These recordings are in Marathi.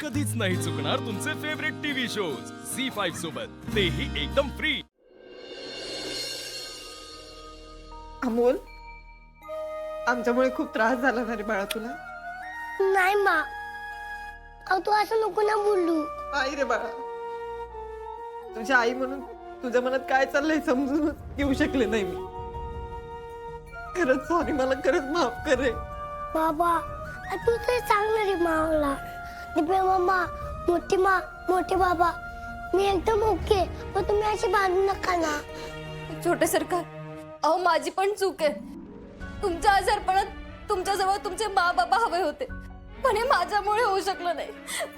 कधीच नाही चुकणार तुमचे फेवरेट टीव्ही शोज झी5 सोबत, तेही एकदम फ्री। अमोल, आमच्यामुळे खूप त्रास झाला ना रे बाळा तुला? नाही मा, अहो तू असं नको ना बोलू। आई रे बाळा, तुझी आई म्हणून तुझ्या मनात काय चाललंय समजून घेऊ शकले नाही मी। खरंच सॉरी, मला खरंच माफ कर रे बाबा। तू तर चांगलं रे मावला, दिव्या मामा, मोठे बाबा, मी एकदम ओके, पण तुम्ही अशी बांधू नका ना। छोटे सरकार, अहो माझी पण चूक आहे। तुमच्या आजारपणात तुमच्याजवळ तुमचे मा बाबा हवे होते, पण हे माझ्यामुळे होऊ शकलं नाही।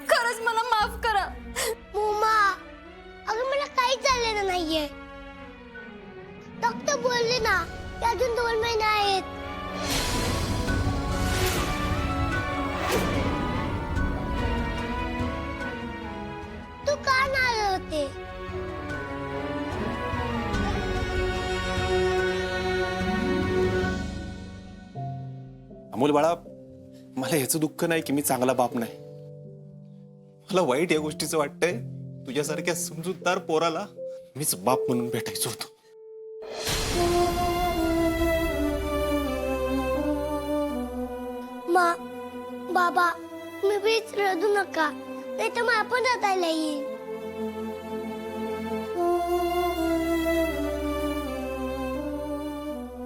खरंच मला माफ करा। मोमा, अगं मला काहीच झालेलं नाहीये। डॉक्टर बोलले ना की अजून 2 महिने आहेत। तू का नाराज होते? अमोल बाळा, मला ह्याचं दुःख नाही की मी चांगला बाप नाही। मला वाईट या गोष्टीचं वाटतंय, तुझ्यासारख्या समजूतदार पोराला मीच बाप म्हणून भेटायचो होतो। मा, बाबा, मी प्लीज रडू नका, नाही तर मला पण रडायला येईल।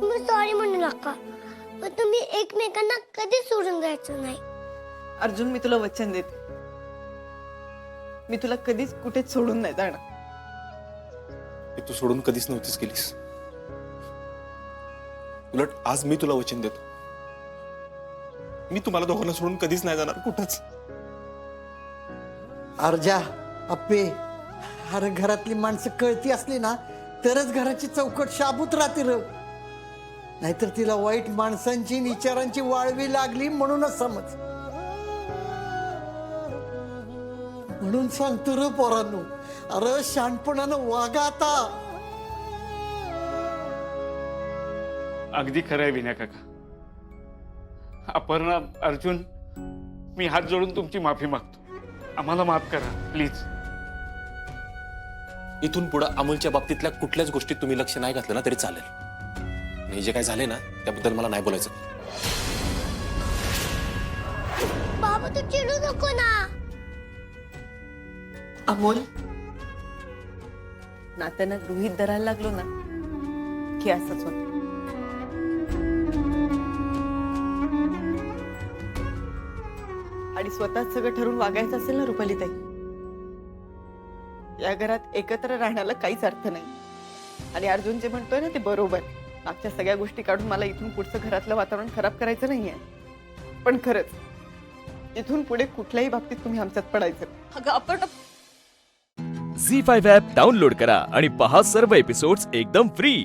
मी सॉरी म्हणू नका, पण तुम्ही एकमेकांना कधी सोडून जायचं नाही। अर्जुन, मी तुला वचन देते, मी तुला कधीच कुठेच सोडून नाही जाणार। हे तू सोडून कधीच नव्हतीस गेलीस। उलट आज मी तुला वचन देतो, मी तुम्हाला दोघांना सोडून कधीच नाही जाणार कुठंच। अर्जा, अप्पे, अरे घरातली माणसं कळती असली ना तरच घराची चौकट शाबूत राहते र, नाहीतर तिला वाईट माणसांची विचारांची वाळवी लागली म्हणूनच समज। म्हणून सांगतो र पोरांनो, अरे शहाणपणानं वागा आता। अगदी खरं आहे विनय काका। अपर्णा, अर्जुन, मी हात जोडून तुमची माफी मागतो। आम्हाला माफ करा प्लीज। इथून पुढे अमोलच्या बाबतीतल्या कुठल्याच गोष्टीत तुम्ही लक्ष नाही घातलं ना तरी चालेल। नाही, जे काय झाले ना त्याबद्दल मला नाही बोलायचं। बाबा, तू चिडू नको ना। अमोल, नात्यानं गृहीत धरायला लागलो ना की असंच होत। आणि स्वतःच सगळं ठरवून वागायचं असेल ना रुपालीताई, या घरात एकत्र राहण्याला काहीच अर्थ नाही। आणि अर्जुन जे म्हणतोय ना ते बरोबर, मागच्या सगळ्या गोष्टी काढून मला इथून पुढचं घरातलं वातावरण खराब करायचं नाहीये। पण खरंच इथून पुढे कुठल्याही बाबतीत तुम्ही आमच्यात पडायचं। अगं आपण झी5 ॲप डाउनलोड करा आणि पहा सर्व एपिसोड्स एकदम फ्री।